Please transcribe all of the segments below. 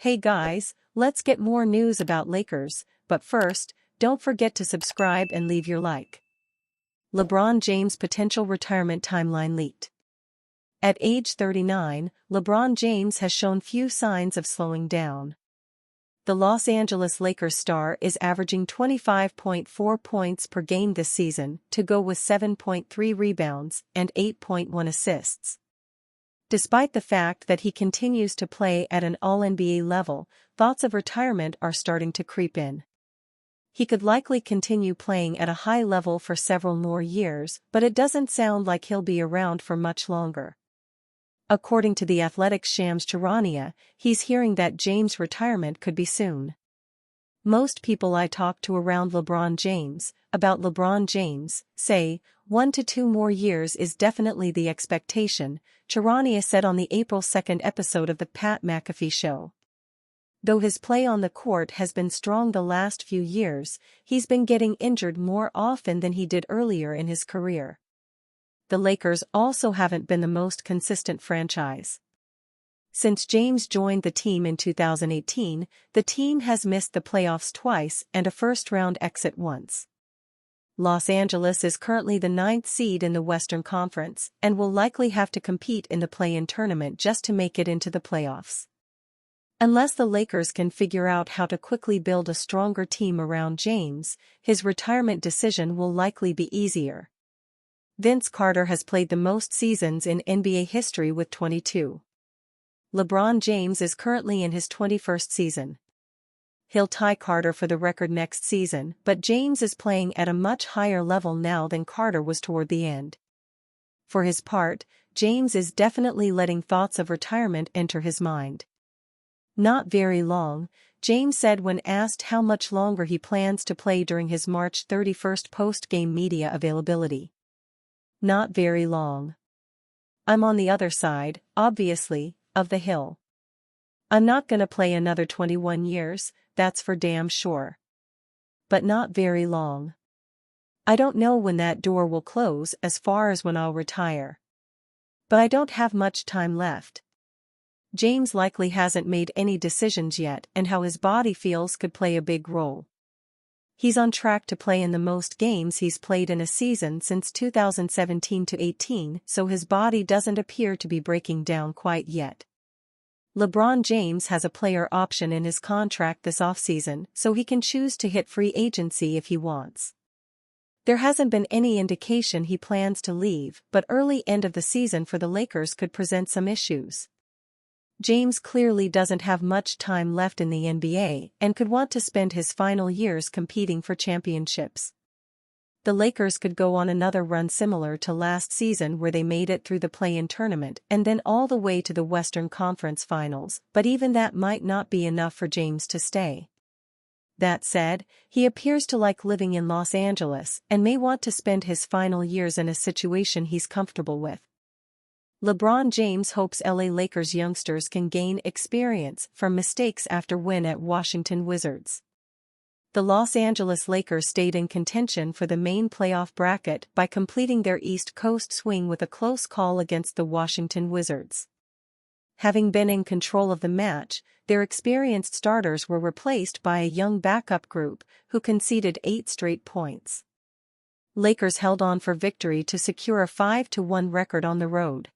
Hey guys, let's get more news about Lakers, but first, don't forget to subscribe and leave your like. LeBron James' potential retirement timeline leaked. At age 39, LeBron James has shown few signs of slowing down. The Los Angeles Lakers star is averaging 25.4 points per game this season, to go with 7.3 rebounds and 8.1 assists. Despite the fact that he continues to play at an All-NBA level, thoughts of retirement are starting to creep in. He could likely continue playing at a high level for several more years, but it doesn't sound like he'll be around for much longer. According to The Athletic's Shams Charania, he's hearing that James' retirement could be soon. Most people I talk to about LeBron James, say, 1 to 2 more years is definitely the expectation, Charania said on the April 2 episode of The Pat McAfee Show. Though his play on the court has been strong the last few years, he's been getting injured more often than he did earlier in his career. The Lakers also haven't been the most consistent franchise. Since James joined the team in 2018, the team has missed the playoffs twice and a first-round exit once. Los Angeles is currently the 9th seed in the Western Conference and will likely have to compete in the play-in tournament just to make it into the playoffs. Unless the Lakers can figure out how to quickly build a stronger team around James, his retirement decision will likely be easier. Vince Carter has played the most seasons in NBA history with 22. LeBron James is currently in his 21st season. He'll tie Carter for the record next season, but James is playing at a much higher level now than Carter was toward the end. For his part, James is definitely letting thoughts of retirement enter his mind. Not very long, James said when asked how much longer he plans to play during his March 31st post-game media availability. Not very long. I'm on the other side, obviously, of the hill. I'm not gonna play another 21 years, that's for damn sure. But not very long. I don't know when that door will close as far as when I'll retire. But I don't have much time left. James likely hasn't made any decisions yet, and how his body feels could play a big role. He's on track to play in the most games he's played in a season since 2017-18, so his body doesn't appear to be breaking down quite yet. LeBron James has a player option in his contract this offseason, so he can choose to hit free agency if he wants. There hasn't been any indication he plans to leave, but early end of the season for the Lakers could present some issues. James clearly doesn't have much time left in the NBA and could want to spend his final years competing for championships. The Lakers could go on another run similar to last season where they made it through the play-in tournament and then all the way to the Western Conference Finals, but even that might not be enough for James to stay. That said, he appears to like living in Los Angeles and may want to spend his final years in a situation he's comfortable with. LeBron James hopes LA Lakers youngsters can gain experience from mistakes after win at Washington Wizards. The Los Angeles Lakers stayed in contention for the main playoff bracket by completing their East Coast swing with a close call against the Washington Wizards. Having been in control of the match, their experienced starters were replaced by a young backup group who conceded 8 straight points. Lakers held on for victory to secure a 5-1 record on the road.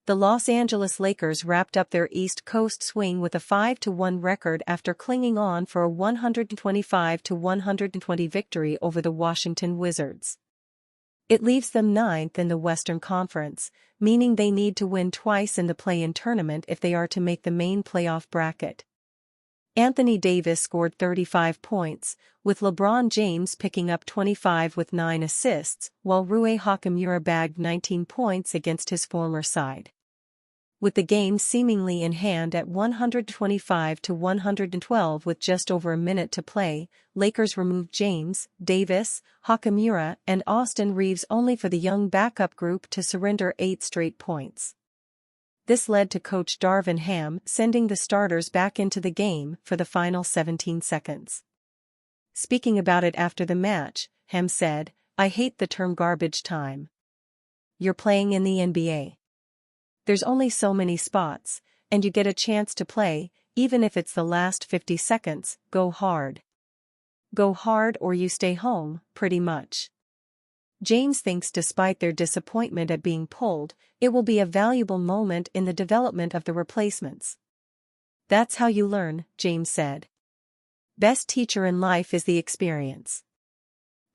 The Los Angeles Lakers wrapped up their East Coast swing with a 5-1 record after clinging on for a 125-120 victory over the Washington Wizards. It leaves them 9th in the Western Conference, meaning they need to win twice in the play-in tournament if they are to make the main playoff bracket. Anthony Davis scored 35 points, with LeBron James picking up 25 with 9 assists, while Rui Hachimura bagged 19 points against his former side. With the game seemingly in hand at 125-112 with just over a minute to play, Lakers removed James, Davis, Hachimura, and Austin Reeves only for the young backup group to surrender 8 straight points. This led to coach Darvin Ham sending the starters back into the game for the final 17 seconds. Speaking about it after the match, Ham said, "I hate the term garbage time. You're playing in the NBA. There's only so many spots, and you get a chance to play, even if it's the last 50 seconds, go hard. Go hard or you stay home, pretty much. James thinks despite their disappointment at being pulled, it will be a valuable moment in the development of the replacements. That's how you learn, James said. Best teacher in life is the experience.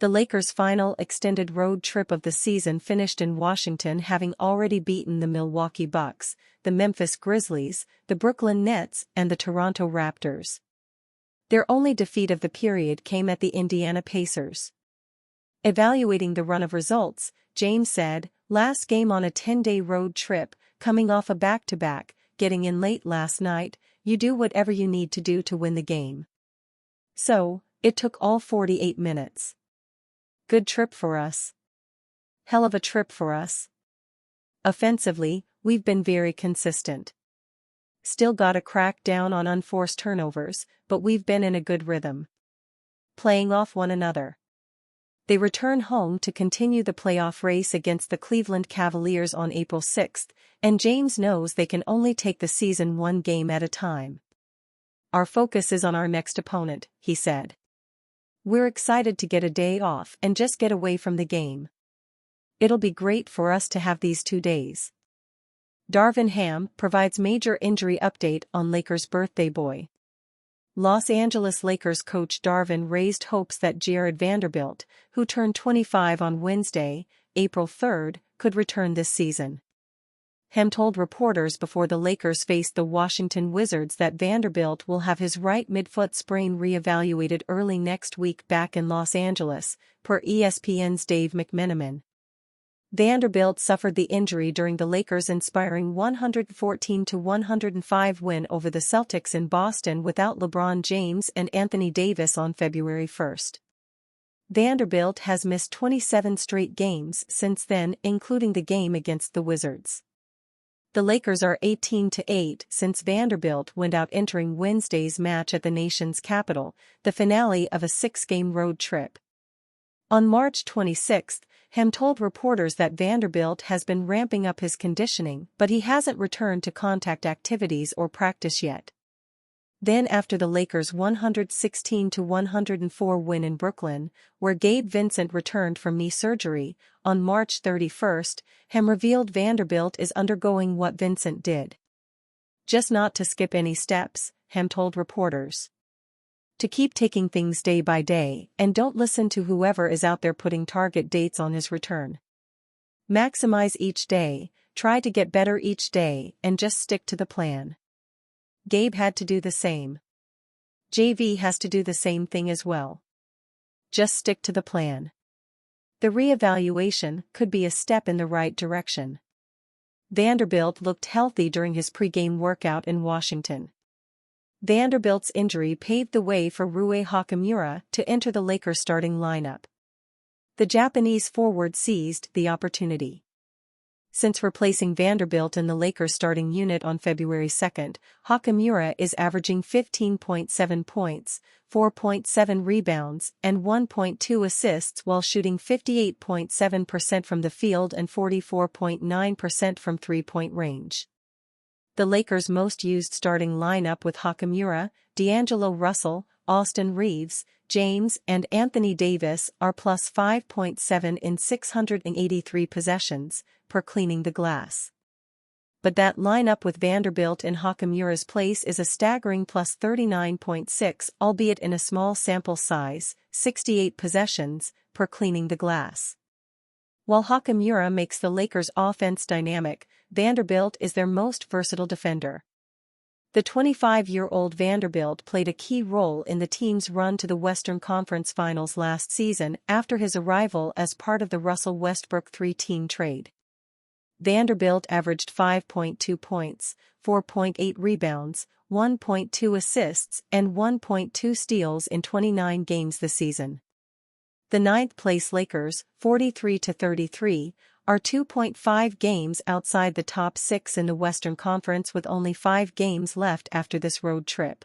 The Lakers' final extended road trip of the season finished in Washington, having already beaten the Milwaukee Bucks, the Memphis Grizzlies, the Brooklyn Nets, and the Toronto Raptors. Their only defeat of the period came at the Indiana Pacers. Evaluating the run of results, James said, "Last game on a 10-day road trip, coming off a back-to-back, getting in late last night, you do whatever you need to do to win the game. So, it took all 48 minutes. Good trip for us. Hell of a trip for us. Offensively, we've been very consistent. Still gotta crack down on unforced turnovers, but we've been in a good rhythm. Playing off one another." They return home to continue the playoff race against the Cleveland Cavaliers on April 6, and James knows they can only take the season one game at a time. "Our focus is on our next opponent," he said. "We're excited to get a day off and just get away from the game. It'll be great for us to have these 2 days." Darvin Ham provides major injury update on Lakers' birthday boy. Los Angeles Lakers coach Darvin raised hopes that Jared Vanderbilt, who turned 25 on Wednesday, April 3, could return this season. Ham told reporters before the Lakers faced the Washington Wizards that Vanderbilt will have his right midfoot sprain re-evaluated early next week back in Los Angeles, per ESPN's Dave McMenamin. Vanderbilt suffered the injury during the Lakers' inspiring 114-105 win over the Celtics in Boston without LeBron James and Anthony Davis on February 1. Vanderbilt has missed 27 straight games since then, including the game against the Wizards. The Lakers are 18-8 since Vanderbilt went out entering Wednesday's match at the nation's capital, the finale of a 6-game road trip. On March 26, Ham told reporters that Vanderbilt has been ramping up his conditioning, but he hasn't returned to contact activities or practice yet. Then after the Lakers' 116-104 win in Brooklyn, where Gabe Vincent returned from knee surgery, on March 31, Ham revealed Vanderbilt is undergoing what Vincent did. "Just not to skip any steps," Ham told reporters. "To keep taking things day by day and don't listen to whoever is out there putting target dates on his return. Maximize each day, try to get better each day and just stick to the plan." Gabe had to do the same. JV has to do the same thing as well. Just stick to the plan. The re-evaluation could be a step in the right direction. Vanderbilt looked healthy during his pre-game workout in Washington. Vanderbilt's injury paved the way for Rui Hachimura to enter the Lakers starting lineup. The Japanese forward seized the opportunity. Since replacing Vanderbilt in the Lakers starting unit on February 2, Hachimura is averaging 15.7 points, 4.7 rebounds, and 1.2 assists while shooting 58.7% from the field and 44.9% from three-point range. The Lakers' most used starting lineup with Hachimura, D'Angelo Russell, Austin Reeves, James and Anthony Davis are plus 5.7 in 683 possessions, per Cleaning the Glass. But that lineup with Vanderbilt in Hachimura's place is a staggering plus 39.6, albeit in a small sample size, 68 possessions, per Cleaning the Glass. While Hachimura makes the Lakers' offense dynamic, Vanderbilt is their most versatile defender. The 25-year-old Vanderbilt played a key role in the team's run to the Western Conference Finals last season after his arrival as part of the Russell Westbrook three-team trade. Vanderbilt averaged 5.2 points, 4.8 rebounds, 1.2 assists, and 1.2 steals in 29 games this season. The ninth-place Lakers, 43-33, are 2.5 games outside the top 6 in the Western Conference with only 5 games left after this road trip.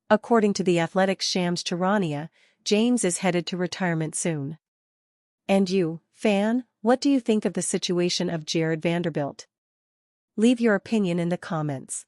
According to The Athletic's Shams Charania, James is headed to retirement soon. And you, fan, what do you think of the situation of Jared Vanderbilt? Leave your opinion in the comments.